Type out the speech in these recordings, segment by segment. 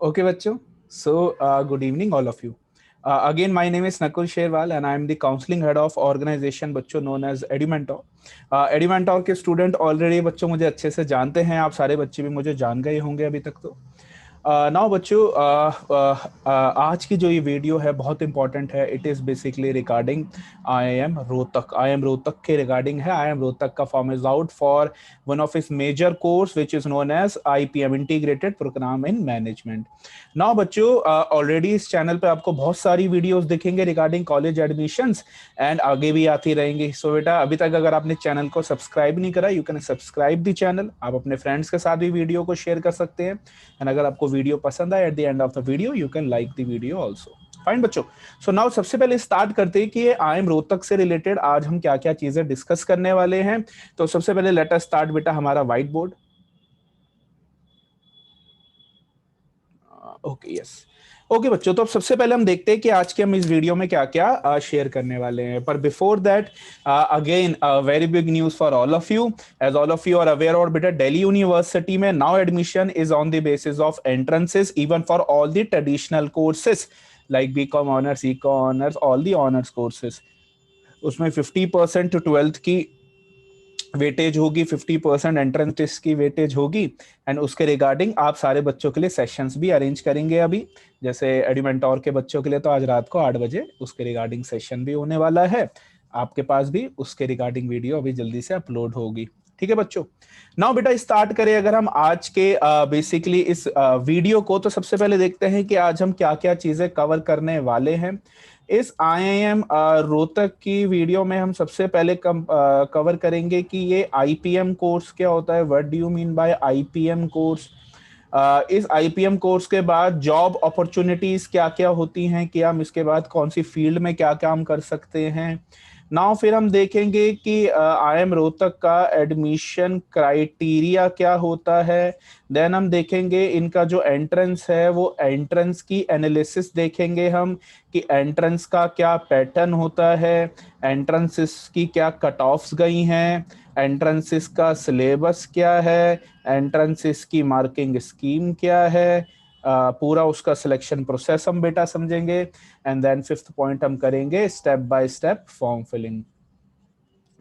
Okay, bachcho. Good evening, all of you. Again, my name is Nakul Sherwal, and I am the counseling head of organization बच्चों known as Edumentor. Edumentor के student already बच्चों मुझे अच्छे से जानते हैं, आप सारे बच्चे भी मुझे जान गए होंगे अभी तक तो। नाउ बच्चों, आज की जो ये वीडियो है बहुत इंपॉर्टेंट है। It is basically regarding IIM Rohtak के रिगार्डिंग है। आई एम रोहतक का form is out for one of इस major course which is known as IPM integrated program in management. Now बच्चों, ऑलरेडी इस चैनल पे आपको बहुत सारी वीडियोस दिखेंगे रिगार्डिंग कॉलेज एडमिशंस एंड आगे भी आती रहेंगी। सो बेटा, अभी तक अगर आपने चैनल को सब्सक्राइब नहीं करा, you can subscribe the channel. आप अपने फ्रेंड्स के साथ भी वीडियो को शेयर कर सकते हैं एंड अगर आपको वीडियो पसंद आए at the end of the video you can like the video also. Fine बच्चों, सो नाउ सबसे पहले स्टार्ट करते हैं कि आई एम रोहतक से रिलेटेड आज हम क्या क्या चीजें डिस्कस करने वाले हैं। तो सबसे पहले लेट अस स्टार्ट बेटा हमारा white board. Okay, yes. Okay बच्चों, तो अब सबसे पहले हम देखते हैं कि आज के हम इस वीडियो में क्या क्या शेयर करने वाले हैं। पर before that, again very big news for all of you. As all of you are aware और बेटा, दिल्ली यूनिवर्सिटी में now admission is on the basis of entrances even for all the traditional courses like BCom honours, eco honours, all the honours courses. उसमें 50% 12th की weightage होगी, 50% entrance test की weightage होगी and उसके regarding आप सारे बच्चों के लिए सेशंस भी अरेंज करेंगे अभी। जैसे एडुमेंटोर के बच्चों के लिए तो आज रात को 8 बजे उसके रिगार्डिंग सेशन भी होने वाला है। आपके पास भी उसके रिगार्डिंग वीडियो अभी जल्दी से अपलोड होगी। ठीक है बच्चों, नाउ बेटा स्टार्ट करें अगर हम आज के बेसिकली इस वीडियो को। तो सबसे पहले देखते हैं कि आज हम क्या क्या चीजें कवर करने वाले हैं। इस IIM रोहतक की वीडियो में हम सबसे पहले कवर करेंगे कि ये IPM कोर्स क्या होता है, what do you mean by IPM course. इस IPM कोर्स के बाद जॉब अपॉर्चुनिटीज क्या क्या होती हैं, कि हम इसके बाद कौन सी फील्ड में क्या काम कर सकते हैं। नाउ फिर हम देखेंगे कि IIM रोहतक का एडमिशन क्राइटेरिया क्या होता है। देन हम देखेंगे इनका जो एंट्रेंस है वो एंट्रेंस की एनालिसिस देखेंगे हम, कि एंट्रेंस का क्या पैटर्न होता है, एंट्रेंसेस की क्या कट ऑफ्स गई हैं, एंट्रेंसेस का सिलेबस क्या है, एंट्रेंसेस की मार्किंग स्कीम क्या है, पूरा उसका सिलेक्शन प्रोसेस हम बेटा समझेंगे एंड देन फिफ्थ पॉइंट हम करेंगे step by step form filling.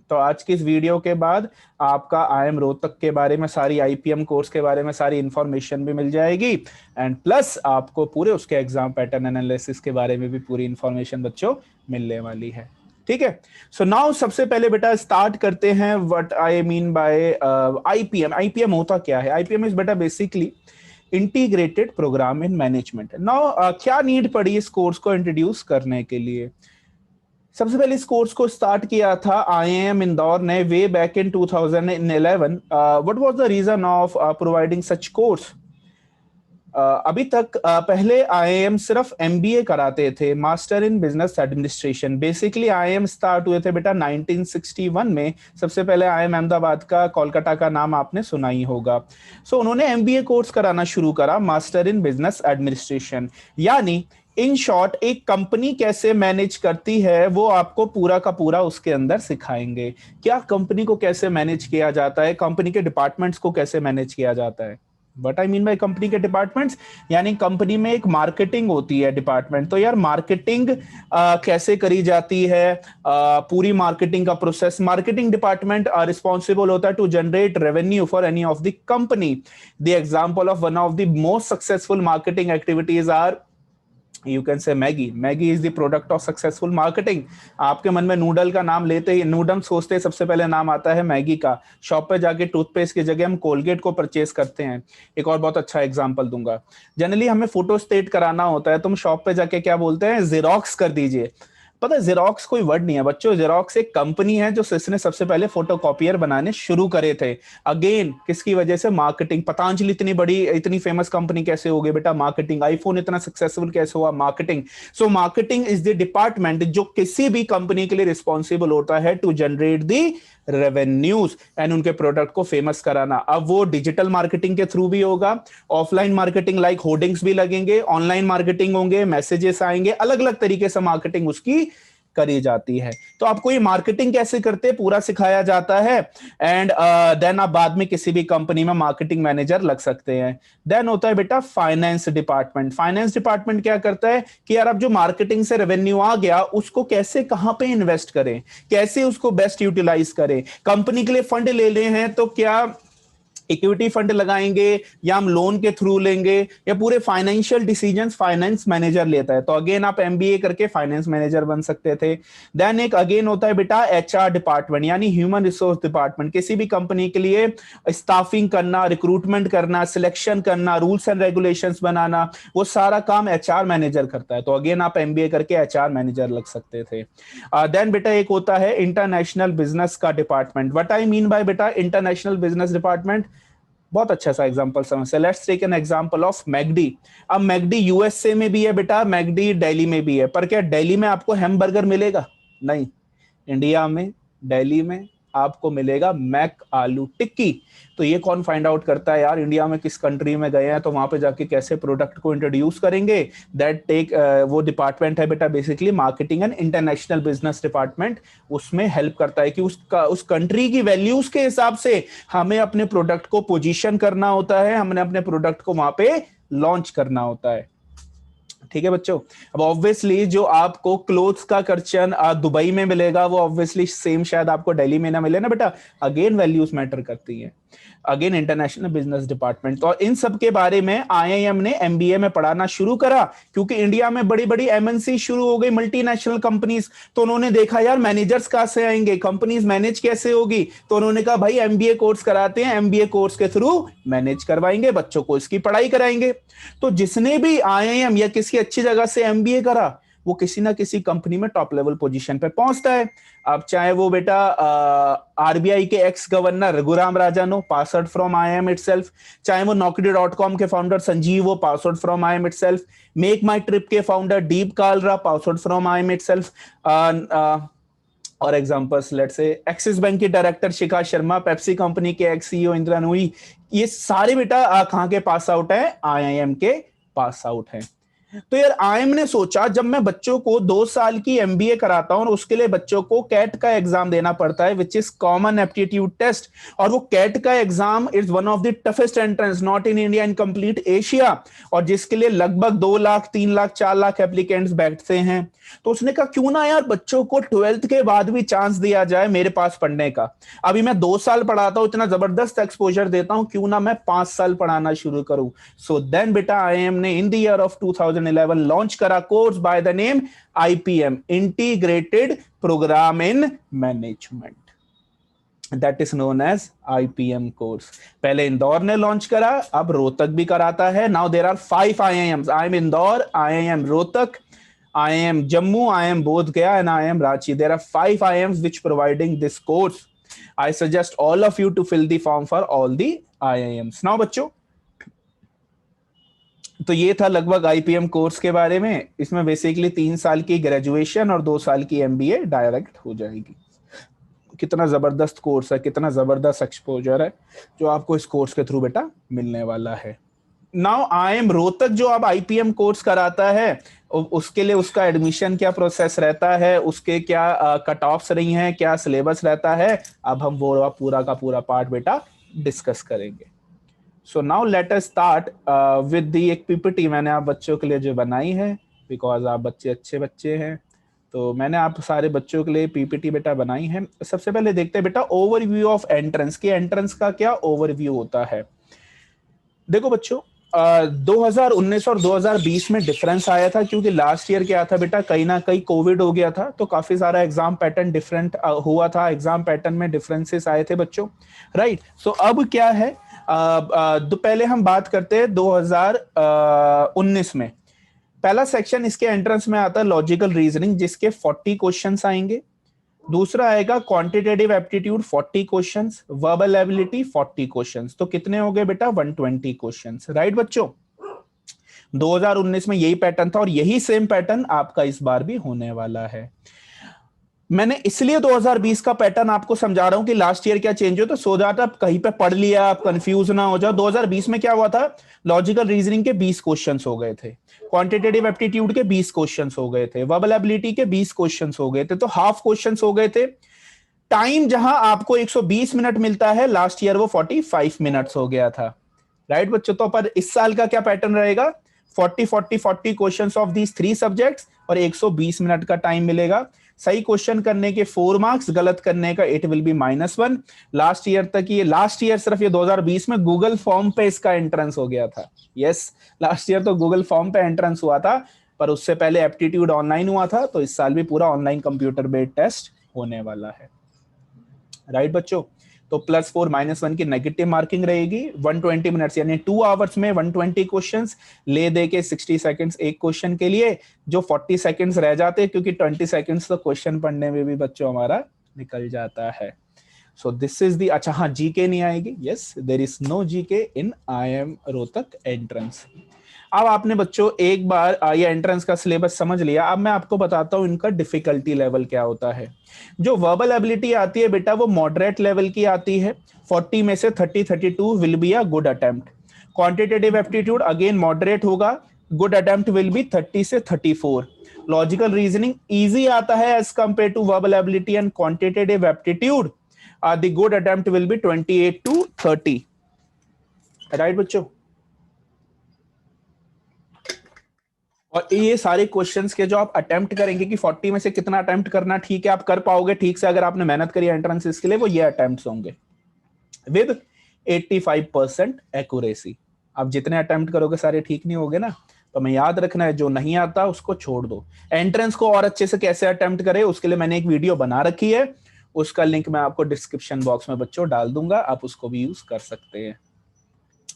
तो आज की इस वीडियो के बाद आपका IIM रोहतक के बारे में, सारी IPM कोर्स के बारे में सारी इंफॉर्मेशन भी मिल जाएगी एंड प्लस आपको पूरे उसके एग्जाम पैटर्न एनालिसिस के बारे में भी पूरी इंफॉर्मेशन बच्चों मिलने वाली है। ठीक है, सो नाउ सबसे पहले बेटा स्टार्ट करते हैं what I mean by IPM। IPM होता क्या है? IPM इज बेटा basically integrated program in management. Now क्या नीड पड़ी इस कोर्स को इंट्रोड्यूस करने के लिए? सबसे पहले इस कोर्स को स्टार्ट किया था IIM इंदौर ने way back in 2011। What was the reason of providing such course? अभी तक पहले IIM सिर्फ MBA कराते थे, master in business administration. Basically IIM start हुए थे बेटा 1961 में। सबसे पहले IIM अहमदाबाद का, कोलकाता का नाम आपने सुना ही होगा। सो उन्होंने MBA कोर्स कराना शुरू करा, मास्टर इन बिजनेस एडमिनिस्ट्रेशन। यानी इन शॉर्ट एक कंपनी कैसे मैनेज करती है वो आपको पूरा का पूरा उसके अंदर सिखाएंगे। क्या कंपनी को कैसे मैनेज किया जाता है, कंपनी के डिपार्टमेंट्स को कैसे मैनेज किया जाता है। But I mean by company के डिपार्टमेंट्स, यानी कंपनी में एक मार्केटिंग होती है डिपार्टमेंट। तो यार मार्केटिंग कैसे करी जाती है, पूरी मार्केटिंग का प्रोसेस। मार्केटिंग डिपार्टमेंट रिस्पॉन्सिबल होता है to generate revenue for any of the company. The example of one of the most successful marketing activities are, you can say Maggi. Maggi is the product of successful marketing. आपके मन में noodle का नाम लेते ही, noodle सोचते ही सबसे पहले नाम आता है मैगी का। शॉप पे जाके टूथपेस्ट की जगह हम कोलगेट को परचेस करते हैं। एक और बहुत अच्छा एग्जांपल दूंगा, जनरली हमें फोटो स्टेट कराना होता है, तुम शॉप पे जाके क्या बोलते हैं, जेरोक्स कर दीजिए। पता है जेरोक्स कोई वर्ड नहीं है बच्चों, जेरोक्स एक कंपनी है जो जिसने सबसे पहले फोटोकॉपियर बनाने शुरू करे थे। अगेन किसकी वजह से? मार्केटिंग। पतंजलि इतनी बड़ी इतनी फेमस कंपनी कैसे हो गई बेटा? मार्केटिंग। आईफोन इतना सक्सेसफुल कैसे हुआ? Marketing. So marketing is the department जो किसी भी कंपनी के लिए रिस्पॉन्सिबल होता है to generate the revenues and उनके प्रोडक्ट को फेमस कराना। अब वो डिजिटल मार्केटिंग के थ्रू भी होगा, ऑफलाइन मार्केटिंग लाइक होर्डिंग्स भी लगेंगे, ऑनलाइन मार्केटिंग होंगे, मैसेजेस आएंगे, अलग अलग तरीके से मार्केटिंग उसकी करी जाती है। तो आपको ये मार्केटिंग कैसे करते हैं पूरा सिखाया जाता है, एंड देन आप बाद में किसी भी कंपनी में मार्केटिंग मैनेजर लग सकते हैं। देन होता है बेटा फाइनेंस डिपार्टमेंट। फाइनेंस डिपार्टमेंट क्या करता है कि यार अब जो मार्केटिंग से रेवेन्यू आ गया उसको कैसे कहां पे इन्वेस्ट करें, कैसे उसको बेस्ट यूटिलाइज करें। कंपनी के लिए फंड ले रहे हैं तो क्या इक्विटी फंड लगाएंगे या हम लोन के थ्रू लेंगे, या पूरे फाइनेंशियल डिसीजंस फाइनेंस मैनेजर लेता है। तो अगेन आप एमबीए करके फाइनेंस मैनेजर बन सकते थे। देन एक अगेन होता है बेटा एचआर डिपार्टमेंट, यानी ह्यूमन रिसोर्स डिपार्टमेंट। किसी भी कंपनी के लिए स्टाफिंग करना, रिक्रूटमेंट करना, सिलेक्शन करना, रूल्स एंड रेगुलेशंस बनाना, वो सारा काम एचआर मैनेजर करता है। तो अगेन आप एमबीए करके एचआर मैनेजर लग सकते थे। देन बेटा एक होता है इंटरनेशनल बिजनेस का department. What I mean by बेटा इंटरनेशनल बिजनेस डिपार्टमेंट, बहुत अच्छा सा एग्जांपल समझते। Let's take an example of McD. अब मैकडी यूएसए में भी है बेटा, मैकडी दिल्ली में भी है, पर क्या दिल्ली में आपको हैमबर्गर मिलेगा? नहीं, इंडिया में दिल्ली में आपको मिलेगा मैक आलू टिक्की। तो ये कौन फाइंड आउट करता है यार, इंडिया में किस कंट्री में गए हैं तो वहां पे जाके कैसे प्रोडक्ट को इंट्रोड्यूस करेंगे। दैट टेक वो डिपार्टमेंट है बेटा basically marketing and international business department. उसमें हेल्प करता है कि उस कंट्री की वैल्यूज के हिसाब से हमें अपने प्रोडक्ट को पोजीशन करना होता है, हमने अपने प्रोडक्ट को वहां पे लॉन्च करना होता है। ठीक है बच्चों। अब ऑब्वियसली जो आपको क्लोथ्स का कर्चन दुबई में मिलेगा वो ऑब्वियसली सेम शायद आपको दिल्ली में ना मिले ना बेटा। अगेन वैल्यूज मैटर करती हैं। Again international business department. तो इन सब के बारे में आईआईएम ने एमबीए में पढ़ाना शुरू करा, क्योंकि इंडिया में बड़ी बड़ी एमएनसी शुरू हो गई, मल्टीनेशनल कंपनीज। तो उन्होंने देखा यार मैनेजर्स कहां से आएंगे, कंपनीज मैनेज कैसे होगी। तो उन्होंने कहा भाई एमबीए कोर्स कराते हैं, एमबीए कोर्स के थ्रू मैनेज करवाएंगे, बच्चों को इसकी पढ़ाई कराएंगे। तो जिसने भी आईआईएम या किसी अच्छी जगह से एमबीए करा वो किसी ना किसी कंपनी में टॉप लेवल पोजीशन पे पहुंचता है। अब चाहे वो बेटा आरबीआई के एक्स गवर्नर रघुराम राजन हो, pass out from IIM itself, चाहे वो नौकरी.com के फाउंडर संजीव हो, pass out from IIM itself, make my trip के founder Deep Kalra, pass out from IIM itself, और examples let's say Axis bank के director Shikha Sharma, Pepsi company के एक्स सीईओ इंदिरा नूई, ये सारे बेटा कहां के पास आउट है, आईआईएम के पास आउट है। तो यार आईएम ने सोचा जब मैं बच्चों को 2 साल की एमबीए कराता हूं और उसके लिए बच्चों को कैट का एग्जाम देना पड़ता है, which is common aptitude test. और वो कैट का exam is one of the toughest entrance not in India, in complete Asia, और जिसके लिए लगभग 2 लाख 3 लाख 4 लाख एप्लीकेंट्स बैठते हैं। तो उसने कहा क्यों ना यार बच्चों को 12th के बाद भी चांस दिया जाए मेरे पास पढ़ने का। अभी मैं 2 साल पढ़ाता हूं, इतना जबरदस्त एक्सपोजर देता हूं, क्यों ना मैं 5 साल पढ़ाना शुरू करूं। सो देन बेटा आईआईएम ने in the year of 2011 launch करा course by the name IPM, integrated program in management, that is known as IPM course. पहले इंदौर ने लॉन्च करा, अब रोहतक भी कराता है। Now there are 5 IIMs, IIM Indore, IIM Rohtak, IIM Jammu, IIM Bodh Gaya, and IIM Ranchi. There are 5 IIMs which providing this course. I suggest all of you to fill the form for all the IIMs. Now बच्चों, तो ये था लगभग IPM course के बारे में। इसमें basically 3 साल की ग्रेजुएशन और 2 साल की एमबीए डायरेक्ट हो जाएगी। कितना जबरदस्त कोर्स है, कितना जबरदस्त एक्सपोजर है जो आपको इस कोर्स के थ्रू बेटा मिलने वाला है। नाउ आईआईएम रोहतक जो अब आईपीएम कोर्स कराता है, उसके लिए उसका एडमिशन क्या प्रोसेस रहता है, उसके क्या कट ऑफ्स रही हैं, क्या सिलेबस रहता है, अब हम वो पूरा का पूरा पार्ट बेटा डिस्कस करेंगे। So now let us start with the एक पीपीटी मैंने आप बच्चों के लिए जो बनाई है, बिकॉज आप बच्चे अच्छे बच्चे हैं, तो मैंने आप सारे बच्चों के लिए पीपीटी बेटा बनाई है। सबसे पहले देखते हैं बेटा ओवरव्यू ऑफ एंट्रेंस की, एंट्रेंस का क्या ओवरव्यू होता है। देखो बच्चों 2019 और 2020 में डिफरेंस आया था, क्योंकि लास्ट ईयर क्या था बेटा, कहीं ना कहीं कोविड हो गया था, तो काफी सारा एग्जाम पैटर्न डिफरेंट हुआ था, एग्जाम पैटर्न में डिफरेंसेस आए थे बच्चों, राइट। सो अब क्या है, तो पहले हम बात करते हैं 2019 में। पहला सेक्शन इसके एंट्रेंस में आता है लॉजिकल रीजनिंग, जिसके 40 क्वेश्चंस आएंगे। दूसरा आएगा quantitative aptitude 40 questions, verbal ability 40 questions. तो कितने हो गए बेटा 120 क्वेश्चंस, राइट बच्चों। 2019 में यही पैटर्न था और यही सेम पैटर्न आपका इस बार भी होने वाला है। मैंने इसलिए 2020 का पैटर्न आपको समझा रहा हूं कि लास्ट ईयर क्या चेंज हो, तो सो दैट आप कहीं पे पढ़ लिया आप कंफ्यूज ना हो जाओ। 2020 में क्या हुआ था, लॉजिकल रीजनिंग के 20 क्वेश्चंस हो गए थे, क्वांटिटेटिव एप्टीट्यूड के 20 क्वेश्चंस हो गए थे, वर्बल एबिलिटी के 20 क्वेश्चंस हो गए थे, तो हाफ क्वेश्चंस हो गए थे। टाइम जहां आपको 120 मिनट मिलता है, लास्ट ईयर वो 45 मिनट्स हो गया था। राइट बच्चों, तो पर इस साल का क्या पैटर्न रहेगा, 40 क्वेश्चंस ऑफ दीज 3 सब्जेक्ट्स और 120 मिनट का टाइम मिलेगा। सही क्वेश्चन करने के 4 मार्क्स, गलत करने का it will be -1। Last year तक ये, लास्ट ईयर सिर्फ ये 2020 में गूगल फॉर्म पे इसका एंट्रेंस हो गया था। यस, लास्ट ईयर तो गूगल फॉर्म पे एंट्रेंस हुआ था, पर उससे पहले एप्टीट्यूड ऑनलाइन हुआ था, तो इस साल भी पूरा ऑनलाइन कंप्यूटर बेस्ड टेस्ट होने वाला है। राइट बच्चों, तो +4 -1 की नेगेटिव मार्किंग रहेगी। 120 मिनट्स यानी 2 आवर्स में 120 क्वेश्चंस ले दे के 60 सेकंड्स एक क्वेश्चन के लिए, जो 40 सेकंड्स रह जाते हैं, क्योंकि 20 सेकंड्स तो क्वेश्चन पढ़ने में भी बच्चों हमारा निकल जाता है। सो दिस इज दी, अच्छा हाँ, जीके नहीं आएगी। Yes, there is no GK in IIM Rohtak entrance. अब आपने बच्चों एक बार ये एंट्रेंस का सिलेबस समझ लिया, अब मैं आपको बताता हूं इनका डिफिकल्टी लेवल क्या होता है। जो वर्बल एबिलिटी आती है बेटा, वो मॉडरेट लेवल की आती है, 40 में से 32 will be a good attempt. Quantitative aptitude again moderate होगा, गुड अटेम्प्ट विल बी 30 से 34। लॉजिकल रीजनिंग इजी आता है as compare to verbal ability and quantitative aptitude, the good attempt will be 28 to 30। Right बच्चों, और ये सारे questions के जो आप अटेम्प्ट करेंगे कि 40 में से कितना अटेम्प्ट करना ठीक है, आप कर पाओगे ठीक से अगर आपने मेहनत करी एंट्रेंस इसके लिए, वो ये अटेम्प्ट्स होंगे विद 85% एक्यूरेसी। आप जितने अटेम्प्ट करोगे सारे ठीक नहीं होगे ना, तो मैं याद रखना है, जो नहीं आता उसको छोड़ दो। एंट्रेंस को और अच्छे से कैसे अटेम्प्ट करें, उसके लिए मैंने एक वीडियो बना रखी है, उसका लिंक मैं आपको डिस्क्रिप्शन बॉक्स में बच्चों डाल दूंगा, आप उसको भी यूज कर सकते हैं।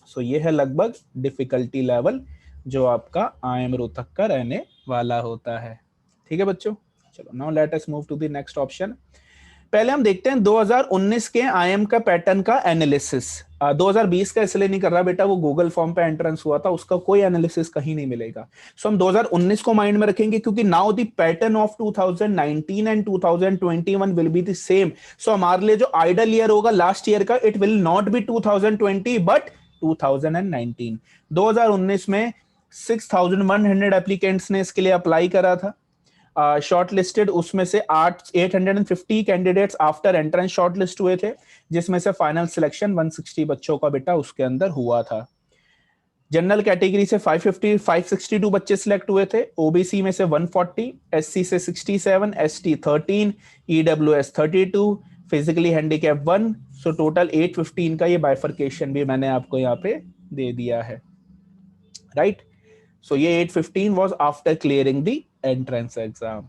सो ये है लगभग डिफिकल्टी लेवल जो आपका IIM रोहतक का रहने वाला होता है। ठीक है बच्चों, चलो now let us move to the next option. पहले हम देखते हैं 2019 के IIM का पैटर्न का एनालिसिस। 2020 का इसलिए नहीं कर रहा बेटा, वो गूगल फॉर्म पे एंट्रेंस हुआ था, उसका कोई एनालिसिस कहीं नहीं मिलेगा। सो हम 2019 को माइंड में रखेंगे, क्योंकि now the pattern of 2019 and 2021 will be the same. So हमारे लिए जो आइडल ईयर होगा लास्ट ईयर का, it will not be 2020 but 2019। 2019 में 6100 एप्लीकेंट्स ने इसके लिए अप्लाई करा था, शॉर्ट लिस्टेड उसमें से 850 candidates after entrance short list हुए थे, जिसमें से फाइनल सिलेक्शन 160 बच्चों का बेटा उसके अंदर हुआ था। जनरल कैटेगरी से 562 बच्चे सिलेक्ट हुए थे, ओबीसी में से 140, एससी से 67, ST 13, EWS 32, physically handicap 1। So total 815 का ये बाइफर्केशन भी मैंने आपको यहाँ पे दे दिया है। राइट, सो ये 815 was after clearing the entrance exam.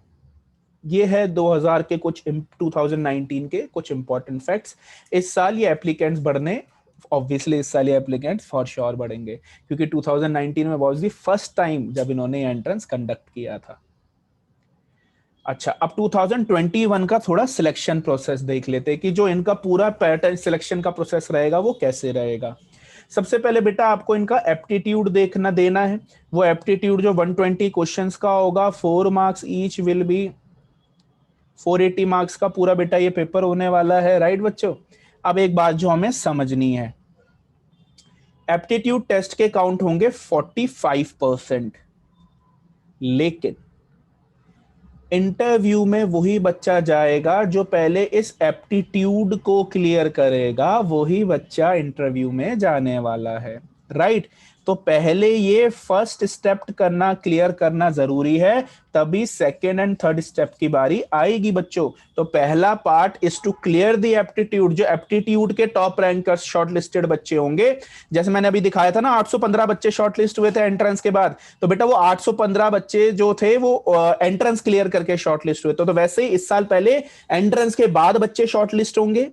ये है 2000 के कुछ 2019 के कुछ इंपॉर्टेंट फैक्ट्स। इस साल ये एप्लीकेंट्स बढ़ने, ऑब्वियसली इस साल ये एप्लीकेंट्स फॉर श्योर बढ़ेंगे, क्योंकि 2019 में वाज द फर्स्ट टाइम जब इन्होंने एंट्रेंस कंडक्ट किया था। अच्छा, अब 2021 का थोड़ा सिलेक्शन प्रोसेस देख लेते हैं कि जो इनका पूरा पैटर्न सिलेक्शन का प्रोसेस रहेगा वो कैसे रहेगा। सबसे पहले बेटा आपको इनका एप्टीट्यूड देखना देना है। वो एप्टीट्यूड जो 120 क्वेश्चंस का होगा, 4 marks each will be 480 marks का पूरा बेटा ये पेपर होने वाला है। राइट बच्चों, अब एक बात जो हमें समझनी है, एप्टीट्यूड टेस्ट के काउंट होंगे 45%, लेकिन इंटरव्यू में वही बच्चा जाएगा जो पहले इस एप्टीट्यूड को क्लियर करेगा, वही बच्चा इंटरव्यू में जाने वाला है। राइट, तो पहले ये फर्स्ट स्टेप करना, क्लियर करना जरूरी है, तभी सेकेंड एंड थर्ड स्टेप की बारी आएगी बच्चों। तो पहला part is to clear the aptitude. जो एप्टीट्यूड के टॉप रैंकर्स शॉर्टलिस्टेड बच्चे होंगे, जैसे मैंने अभी दिखाया था ना, 815 बच्चे शॉर्टलिस्ट हुए थे एंट्रेंस के बाद, तो बेटा वो 815 बच्चे जो थे वो एंट्रेंस क्लियर करके शॉर्टलिस्ट हुए थे। तो वैसे ही इस साल पहले एंट्रेंस के बाद बच्चे शॉर्टलिस्ट होंगे।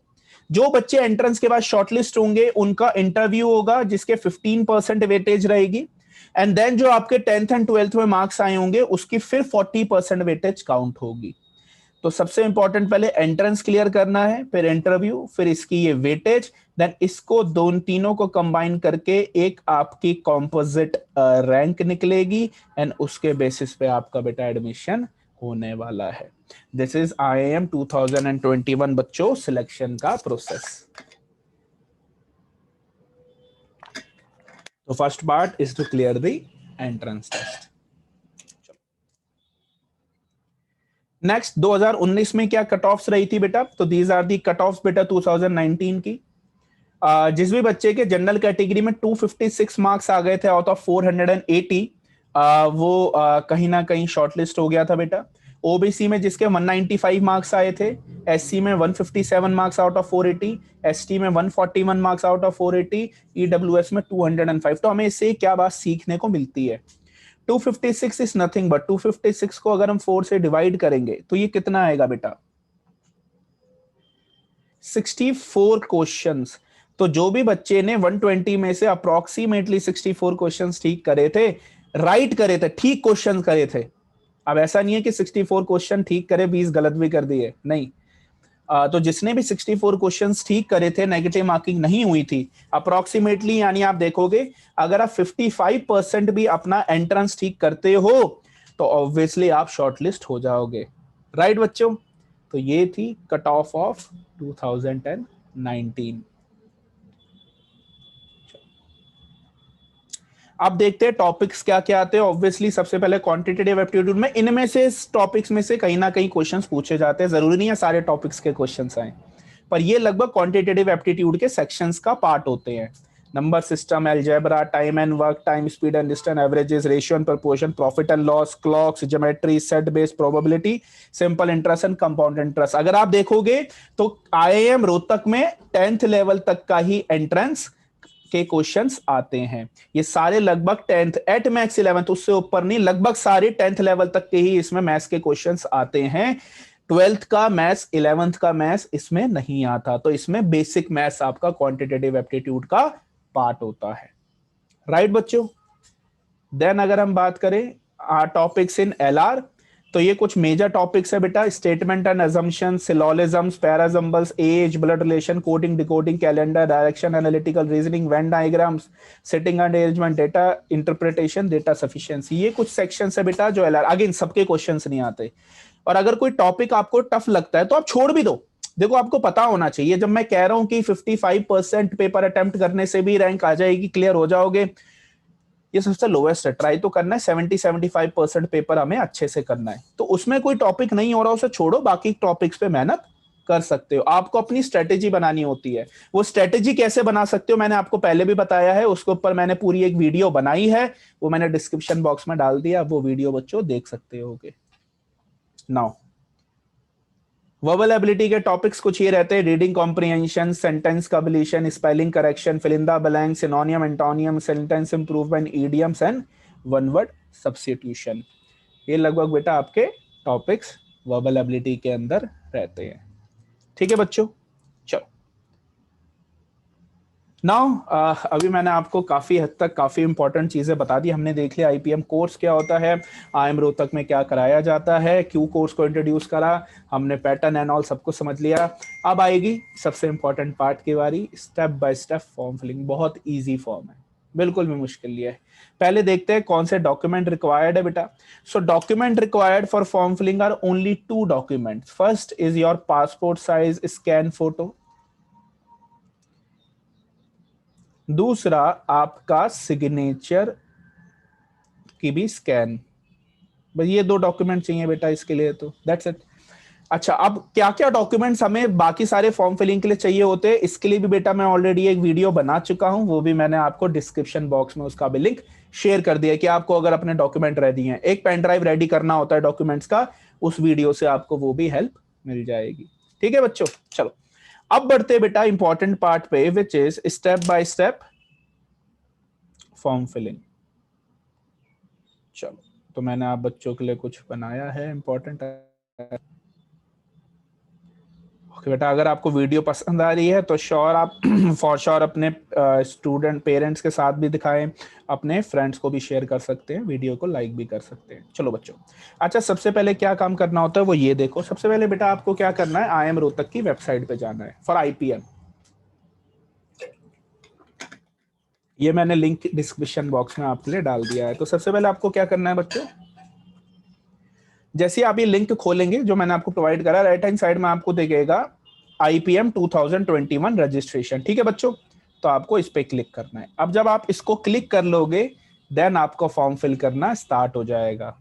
जो बच्चे एंट्रेंस के बाद शॉर्टलिस्ट होंगे उनका इंटरव्यू होगा, जिसके 15% वेटेज रहेगी, एंड देन जो आपके 10th एंड 12th में मार्क्स आए होंगे उसकी फिर 40% वेटेज काउंट होगी। तो सबसे इंपॉर्टेंट पहले एंट्रेंस क्लियर करना है, फिर इंटरव्यू, फिर इसकी ये वेटेज, देन इसको दोनों तीनों को कंबाइन करके एक आपकी कॉम्पोजिट रैंक निकलेगी, एंड उसके बेसिस पे आपका बेटा एडमिशन होने वाला है। दिस इज IIM 2021 बच्चों सिलेक्शन का प्रोसेस। तो first part is to clear the entrance test. Next 2019 में क्या कट ऑफ्स रही थी बेटा? तो these are the cut offs बेटा 2019 की। जिस भी बच्चे के जनरल कैटेगरी में 256 मार्क्स आ गए थे आउट ऑफ 480, वो कहीं ना कहीं शॉर्टलिस्ट हो गया था बेटा। ओबीसी में जिसके 195 मार्क्स आए थे, एससी में 157 मार्क्स आउट ऑफ 480, एसटी में 141 मार्क्स आउट ऑफ 480, ईडब्ल्यूएस में 205। तो हमें इससे क्या बात सीखने को मिलती है? 256 इज नथिंग बट 256 को अगर हम 4 से डिवाइड करेंगे तो ये कितना आएगा बेटा? 64 क्वेश्चंस। तो जो भी बच्चे ने 120 में से अप्रोक्सीमेटली 64 क्वेश्चंस ठीक करे थे, राइट करे थे, ठीक क्वेश्चन करे थे। अब ऐसा नहीं है कि 64 क्वेश्चन ठीक करे 20 गलत भी कर दिए, नहीं। तो जिसने भी 64 क्वेश्चंस ठीक करे थे, नेगेटिव मार्किंग नहीं हुई थी अप्रोक्सीमेटली, यानी आप देखोगे अगर आप 55% भी अपना एंट्रेंस ठीक करते हो तो ऑब्वियसली आप शॉर्टलिस्ट हो जाओगे। राइट बच्चों? तो ये थी कट ऑफ 2019। अब देखते हैं टॉपिक्स क्या क्या आते हैं। ऑब्वियसली सबसे पहले क्वांटिटेटिव एप्टीट्यूड में इनमें से टॉपिक्स में से कहीं ना कहीं क्वेश्चंस पूछे जाते हैं, जरूरी नहीं है सारे टॉपिक्स के क्वेश्चंस आए, पर ये लगभग क्वांटिटेटिव एप्टीट्यूड के सेक्शंस का पार्ट होते हैं। Number system, algebra, time and work, time speed and distance, averages, ratio and proportion, profit and loss, clocks, geometry, set based probability, simple interest and compound interest. अगर आप देखोगे तो IIM Rohtak में 10th level तक का ही entrance के questions आते हैं। ये सारे लगभग 10th एट मैक्स 11th, उससे ऊपर नहीं, लगभग सारे 10th लेवल तक के ही इसमें मैथ्स के क्वेश्चंस आते हैं। 12th का मैथ्स, 11th का मैथ्स इसमें नहीं आता। तो इसमें बेसिक मैथ्स आपका क्वांटिटेटिव एप्टीट्यूड का पार्ट होता है। राइट बच्चों? देन अगर हम बात करें टॉपिक्स इन LR, तो ये कुछ मेजर टॉपिक्स है बेटा। Statement and assumption, syllogisms, parajumbles, age, blood relation, coding, decoding, calendar, direction, analytical reasoning, Venn diagrams, seating and arrangement, data interpretation, data sufficiency. ये कुछ सेक्शंस है बेटा जो LR, अगेन सबके क्वेश्चंस नहीं आते। और अगर कोई टॉपिक आपको टफ लगता है तो आप छोड़ भी दो। देखो आपको पता होना चाहिए, जब मैं कह रहा हूं कि 55% पेपर अटेम्प्ट करने से भी रैंक आ जाएगी, क्लियर हो जाओगे, ये सबसे लोएस्ट है। ट्राई तो करना है 70-75% पेपर हमें अच्छे से करना है। तो उसमें कोई टॉपिक नहीं हो रहा उसे छोड़ो, बाकी टॉपिक्स पे मेहनत कर सकते हो। आपको अपनी स्ट्रेटेजी बनानी होती है। वो स्ट्रेटेजी कैसे बना सकते हो मैंने आपको पहले भी बताया है, उसके ऊपर मैंने पूरी एक वीडियो बनाई है, वो मैंने डिस्क्रिप्शन बॉक्स में डाल दिया, वो वीडियो बच्चों देख सकते होगे। नाउ वर्बल एबिलिटी के टॉपिक्स कुछ ये रहते हैं: reading comprehension, sentence completion, spelling correction, fill in the blank, synonym, antonym, sentence improvement, idioms and one word substitution. ये लगभग बेटा आपके टॉपिक्स वर्बल एबिलिटी के अंदर रहते हैं। ठीक है बच्चों, चलो नाउ अभी मैंने आपको काफी हद तक काफी इंपॉर्टेंट चीजें बता दी। हमने देख लिया IPM कोर्स क्या होता है, IIM रोहतक में क्या कराया जाता है, क्यों कोर्स को इंट्रोड्यूस करा, हमने पैटर्न एंड ऑल सब कुछ समझ लिया। अब आएगी सबसे इंपॉर्टेंट पार्ट की बारी, step by step form filling. बहुत ईजी फॉर्म है, बिल्कुल भी मुश्किल नहीं है। पहले देखते हैं कौन से डॉक्यूमेंट रिक्वायर्ड है बेटा। So document required for form filling are only 2 documents. First is your passport size scan photo, दूसरा आपका सिग्नेचर की भी स्कैन। बस ये 2 डॉक्यूमेंट चाहिए बेटा इसके लिए, तो दैट्स इट। अच्छा, अब क्या क्या डॉक्यूमेंट्स हमें बाकी सारे फॉर्म फिलिंग के लिए चाहिए होते हैं, इसके लिए भी बेटा मैं ऑलरेडी एक वीडियो बना चुका हूं, वो भी मैंने आपको डिस्क्रिप्शन बॉक्स में उसका भी लिंक शेयर कर दिया कि आपको अगर अपने डॉक्यूमेंट रेडी हैं, एक पेन ड्राइव रेडी करना होता है डॉक्यूमेंट्स का, उस वीडियो से आपको वो भी हेल्प मिल जाएगी। ठीक है बच्चों, चलो अब बढ़ते बेटा इंपॉर्टेंट पार्ट पे, which is step by step form filling. चलो तो मैंने आप बच्चों के लिए कुछ बनाया है इंपॉर्टेंट। ओके बेटा, अगर आपको वीडियो पसंद आ रही है तो श्योर आप फॉर श्योर अपने स्टूडेंट पेरेंट्स के साथ भी दिखाएं, अपने फ्रेंड्स को भी शेयर कर सकते हैं, वीडियो को लाइक भी कर सकते हैं। चलो बच्चों, अच्छा सबसे पहले क्या काम करना होता है वो ये देखो। सबसे पहले बेटा आपको क्या करना है, IIM रोहतक की वेबसाइट पे जाना है फॉर IPM। ये मैंने लिंक डिस्क्रिप्शन बॉक्स में आपके लिए डाल दिया है। तो सबसे पहले आपको क्या करना है बच्चों, जैसे आप ये लिंक खोलेंगे जो मैंने आपको प्रोवाइड करा, राइट हैंड साइड में आपको दिखेगा IPM 2021 रजिस्ट्रेशन, ठीक है बच्चों। तो आपको इस पे क्लिक करना है। अब जब आप इसको क्लिक कर लोगे देन आपको फॉर्म फिल करना स्टार्ट हो जाएगा।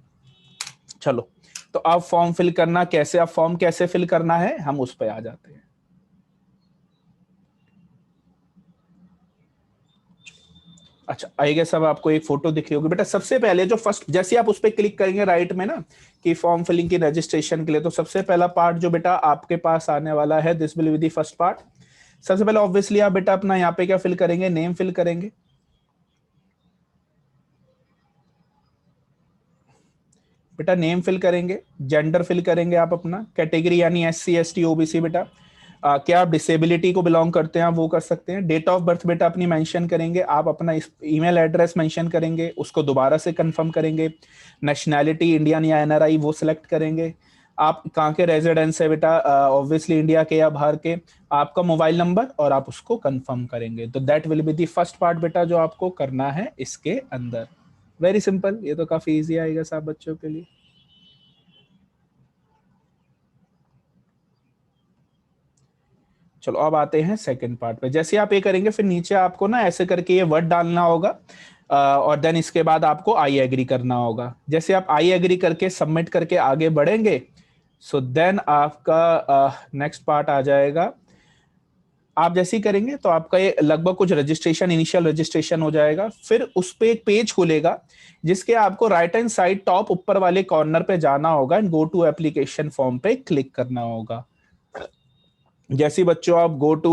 चलो, तो अब फॉर्म फिल करना कैसे, अब फॉर्म कैसे फिल करना है हम उस पे आ जाते हैं। अच्छा, आई गेस अब आपको एक फोटो दिख रही होगी बेटा। सबसे पहले जो फर्स्ट, जैसे आप उस पर क्लिक करेंगे राइट में ना कि फॉर्म फिलिंग की रजिस्ट्रेशन के लिए, तो सबसे पहला पार्ट जो बेटा आपके पास आने वाला है, this will be the first part. सबसे पहले ऑब्वियसली आप बेटा अपना यहाँ पे क्या फिल करेंगे, नेम फिल करेंगे। बेटा नेम फिल करेंगे, जेंडर फिल करेंगे आप अपना, कैटेगरी यानी SC ST OBC बेटा, क्या आप डिसेबिलिटी को बिलोंग करते हैं आप वो कर सकते हैं। डेट ऑफ बर्थ बेटा अपनी मेंशन करेंगे, आप अपना ईमेल एड्रेस मेंशन करेंगे, उसको दोबारा से कंफर्म करेंगे। नेशनैलिटी इंडियन या NRI वो सिलेक्ट करेंगे। आप कहाँ के रेजिडेंस है बेटा, ऑब्वियसली इंडिया के या बाहर के। आपका मोबाइल नंबर और आप उसको कंफर्म करेंगे। तो that will be the first part बेटा जो आपको करना है इसके अंदर। वेरी सिंपल, ये तो काफी इजी आएगा सब बच्चों के लिए। चलो अब आते हैं सेकंड पार्ट पे। जैसे आप ये करेंगे फिर नीचे आपको ना ऐसे करके ये वर्ड डालना होगा, और देन इसके बाद आपको आई एग्री करना होगा। जैसे आप आई एग्री करके सबमिट करके आगे बढ़ेंगे, सो देन आपका नेक्स्ट पार्ट आ जाएगा। आप जैसे ही करेंगे तो आपका ये लगभग कुछ रजिस्ट्रेशन, इनिशियल रजिस्ट्रेशन हो जाएगा। फिर उस पे एक पेज खुलेगा जिसके आपको राइट हैंड साइड टॉप ऊपर वाले कॉर्नर पे जाना होगा and go to application form पे क्लिक करना होगा। जैसे बच्चों आप गो टू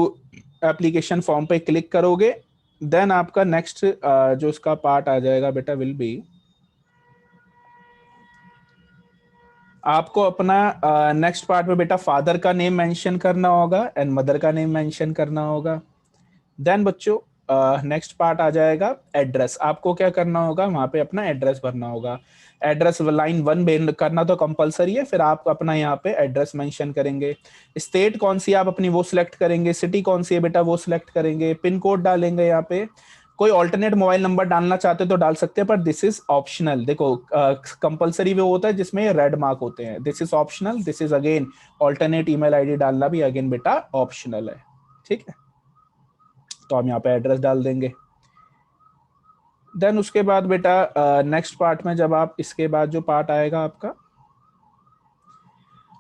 एप्लीकेशन फॉर्म पे क्लिक करोगे देन आपका नेक्स्ट जो उसका पार्ट आ जाएगा बेटा विल बी, आपको अपना नेक्स्ट पार्ट में बेटा फादर का नेम मेंशन करना होगा एंड मदर का नेम मेंशन करना होगा। देन बच्चों नेक्स्ट पार्ट आ जाएगा एड्रेस। आपको क्या करना होगा, वहां पे अपना एड्रेस भरना होगा। एड्रेस लाइन 1 करना तो कंपलसरी है। फिर आप अपना यहाँ पे एड्रेस मेंशन करेंगे। स्टेट कौन सी आप अपनी वो सिलेक्ट करेंगे, सिटी कौन सी है बेटा वो सिलेक्ट करेंगे, पिन कोड डालेंगे यहाँ पे। कोई ऑल्टरनेट मोबाइल नंबर डालना चाहते तो डाल सकते हैं पर दिस इज ऑप्शनल। देखो कंपलसरी वो होता है जिसमें रेड मार्क होते हैं, this is optional, this is again alternate email ID डालना भी अगेन बेटा ऑप्शनल है, ठीक है। तो हम यहाँ पे एड्रेस डाल देंगे। देन उसके बाद बेटा नेक्स्ट पार्ट में जब आप इसके बाद जो पार्ट आएगा आपका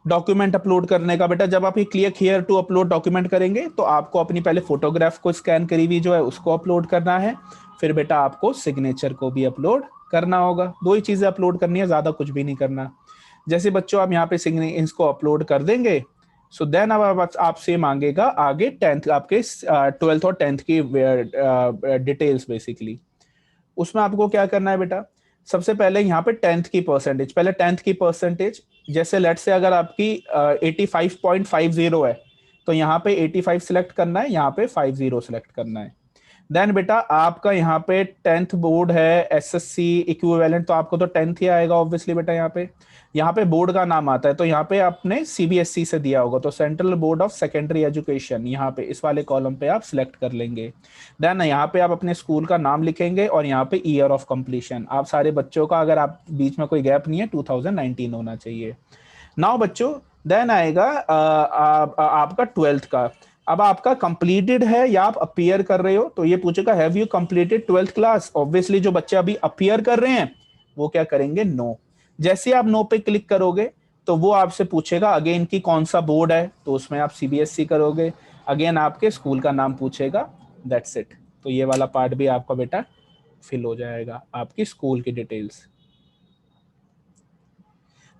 डॉक्यूमेंट अपलोड करने का बेटा, जब आप ये click here to upload document करेंगे तो आपको अपनी पहले फोटोग्राफ को स्कैन करी हुई जो है उसको अपलोड करना है। फिर बेटा आपको सिग्नेचर को भी अपलोड करना होगा। दो ही चीजें अपलोड करनी है, ज्यादा कुछ भी नहीं करना। जैसे बच्चों आप यहाँ पे इसको अपलोड कर देंगे, सो देन अब आपसे मांगेगा आगे 10th आपके 12th और 10th की डिटेल्स बेसिकली। उसमें आपको क्या करना है बेटा, सबसे पहले यहाँ पे 10th की परसेंटेज, पहले 10th की परसेंटेज। जैसे लेट से अगर आपकी 85.50 है तो यहाँ पे 85 सिलेक्ट करना है, यहाँ पे 50 सिलेक्ट करना है। देन बेटा आपका यहाँ पे 10th बोर्ड है SSC इक्विवेलेंट, तो आपको तो 10th ही आएगा ऑब्वियसली बेटा। यहाँ पे बोर्ड का नाम आता है तो यहाँ पे आपने CBSE से दिया होगा तो central board of secondary education, यहाँ पे इस वाले कॉलम पे आप सिलेक्ट कर लेंगे। देन यहाँ पे आप अपने स्कूल का नाम लिखेंगे और यहाँ पे ईयर ऑफ कंप्लीशन आप सारे बच्चों का, अगर आप बीच में कोई गैप नहीं है 2019 होना चाहिए। नाउ बच्चों देन आएगा आपका 12th का। अब आपका कंप्लीटेड है या आप अपीयर कर रहे हो तो ये पूछेगा have you completed 12th class. Obviously जो बच्चे अभी अपीयर कर रहे हैं वो क्या करेंगे, नो। जैसे आप नो पे क्लिक करोगे तो वो आपसे पूछेगा अगेन की कौन सा बोर्ड है, तो उसमें आप CBSE करोगे। अगेन आपके स्कूल का नाम पूछेगा, दैट्स इट। तो ये वाला पार्ट भी आपका बेटा फिल हो जाएगा, आपकी स्कूल की डिटेल्स।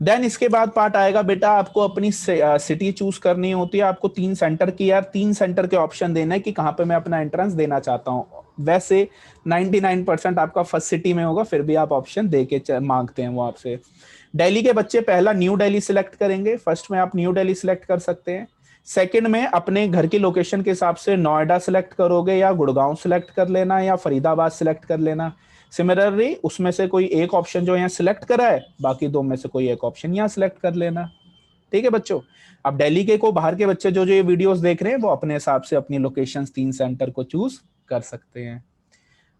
देन इसके बाद पार्ट आएगा बेटा आपको अपनी सिटी चूज करनी होती है। आपको 3 सेंटर की, यार 3 सेंटर के ऑप्शन देना है कि कहाँ पे मैं अपना एंट्रेंस देना चाहता हूँ। वैसे 99% आपका फर्स्ट सिटी में होगा, फिर भी आप ऑप्शन दे के मांगते हैं वो आपसे। दिल्ली के बच्चे पहला न्यू दिल्ली सिलेक्ट करेंगे, फर्स्ट में आप न्यू दिल्ली सिलेक्ट कर सकते हैं। सेकंड में अपने घर की लोकेशन के हिसाब से नोएडा सिलेक्ट करोगे या गुड़गांव सिलेक्ट कर लेना या फरीदाबाद सिलेक्ट कर लेना। सिमिलरली उसमें से कोई एक ऑप्शन जो यहाँ सिलेक्ट करा है, बाकी 2 में से कोई एक ऑप्शन यहाँ सिलेक्ट कर लेना, ठीक है बच्चों। अब दिल्ली के को बाहर के बच्चे जो जो ये वीडियोस देख रहे हैं वो अपने हिसाब से अपनी लोकेशन 3 सेंटर को चूज कर सकते हैं।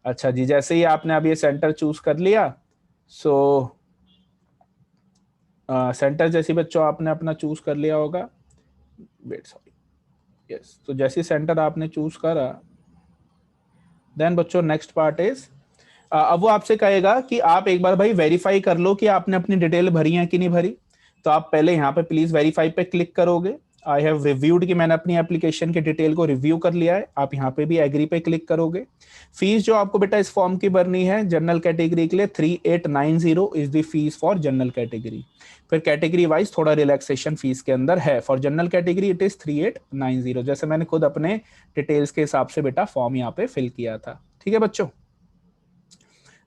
अच्छा जी, जैसे ही आपने अब ये सेंटर चूज कर लिया, सो सेंटर जैसे बच्चों आपने अपना चूज कर लिया होगा, वेट सॉरी, यस, तो जैसे सेंटर आपने चूज करा, देन बच्चों नेक्स्ट पार्ट इज, अब वो आपसे कहेगा कि आप एक बार भाई वेरीफाई कर लो कि आपने अपनी डिटेल भरी है कि नहीं भरी। तो आप पहले यहाँ पे प्लीज वेरीफाई पे क्लिक करोगे। आई हैव रिव्यूड कि मैंने अपनी एप्लीकेशन के डिटेल को रिव्यू कर लिया है। आप यहाँ पे भी एग्री पे क्लिक करोगे। फीस जो आपको बेटा इस फॉर्म की भरनी है जनरल कैटेगरी के लिए 3890 is the fees for general category. फिर कैटेगरी वाइज थोड़ा रिलैक्सेशन फीस के अंदर है। For general category it is 3890, जैसे मैंने खुद अपने डिटेल्स के हिसाब से बेटा फॉर्म यहाँ पे फिल किया था। ठीक है बच्चों,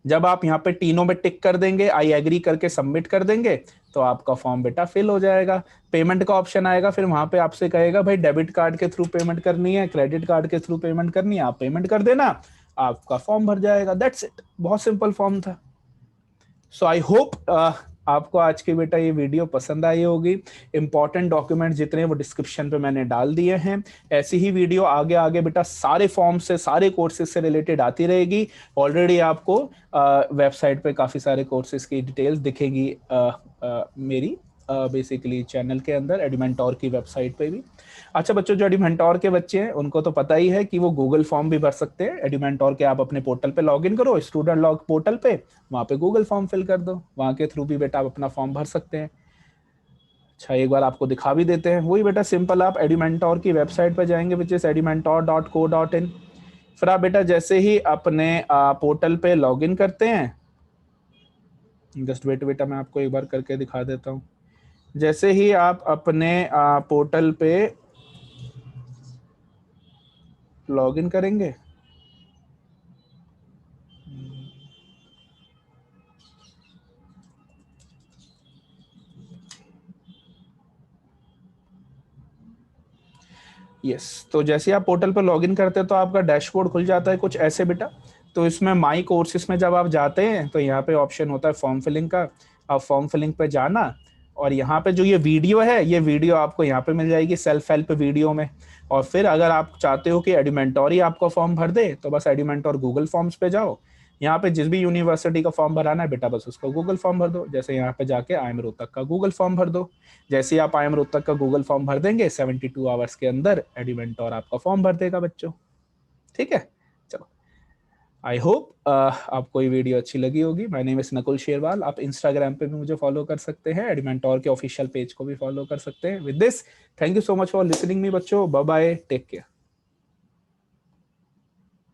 जब आप यहाँ पे तीनों में टिक कर देंगे, आई एग्री करके सबमिट कर देंगे, तो आपका फॉर्म बेटा फिल हो जाएगा। पेमेंट का ऑप्शन आएगा, फिर वहां पे आपसे कहेगा भाई डेबिट कार्ड के थ्रू पेमेंट करनी है, क्रेडिट कार्ड के थ्रू पेमेंट करनी है, आप पेमेंट कर देना, आपका फॉर्म भर जाएगा। दैट्स इट, बहुत सिंपल फॉर्म था। सो आई होप आपको आज की बेटा ये वीडियो पसंद आई होगी। इंपॉर्टेंट डॉक्यूमेंट जितने वो डिस्क्रिप्शन पे मैंने डाल दिए हैं। ऐसी ही वीडियो आगे आगे बेटा सारे फॉर्म से, सारे कोर्सेज से रिलेटेड आती रहेगी। ऑलरेडी आपको वेबसाइट पे काफी सारे कोर्सेज की डिटेल्स दिखेगी मेरी बेसिकली चैनल के अंदर, एडुमेंटोर की वेबसाइट पे भी। अच्छा बच्चों, जो एडुमेंटोर के बच्चे हैं उनको तो पता ही है कि वो गूगल फॉर्म भी भर सकते हैं। एडुमेंटोर के आप अपने पोर्टल पे लॉग इन करो, स्टूडेंट लॉग पोर्टल पे, वहां पे गूगल फॉर्म फिल कर दो, वहां के थ्रू भी बेटा आप अपना फॉर्म भर सकते हैं। अच्छा, एक बार आपको दिखा भी देते हैं। वही बेटा सिंपल, आप एडुमेंटोर की वेबसाइट पर जाएंगे विच इज edumentor.co.in। फिर आप बेटा जैसे ही अपने पोर्टल पे लॉग इन करते हैं, जस्ट वेट बेटा मैं आपको एक बार करके दिखा देता हूँ। जैसे ही आप अपने पोर्टल पे लॉग इन करेंगे, यस, तो जैसे आप पोर्टल पर लॉगिन करते हैं तो आपका डैशबोर्ड खुल जाता है कुछ ऐसे बेटा। तो इसमें माई कोर्सेज में जब आप जाते हैं तो यहाँ पे ऑप्शन होता है फॉर्म फिलिंग का। आप फॉर्म फिलिंग पे जाना, और यहाँ पे जो ये वीडियो है, ये वीडियो आपको यहाँ पे मिल जाएगी सेल्फ हेल्प वीडियो में। और फिर अगर आप चाहते हो कि एडुमेंटोर ही आपको फॉर्म भर दे, तो बस एडुमेंटोर गूगल फॉर्म्स पे जाओ। यहाँ पे जिस भी यूनिवर्सिटी का फॉर्म भराना है बेटा, बस उसका गूगल फॉर्म भर दो। जैसे यहाँ पे जाके IIM रोहतक का गूगल फॉर्म भर दो। जैसे ही आप IIM रोहतक का गूगल फॉर्म भर देंगे, 72 आवर्स के अंदर एडुमेंटोर आपका फॉर्म भर देगा बच्चों। ठीक है, चलो, आई होप आपको ये वीडियो अच्छी लगी होगी। My name is Nakul Sherwal. आप इंस्टाग्राम पे भी मुझे फॉलो कर सकते हैं, एडुमेंटोर के ऑफिशियल पेज को भी फॉलो कर सकते हैं। With this, thank you so much for listening me बच्चों। Bye bye, take care.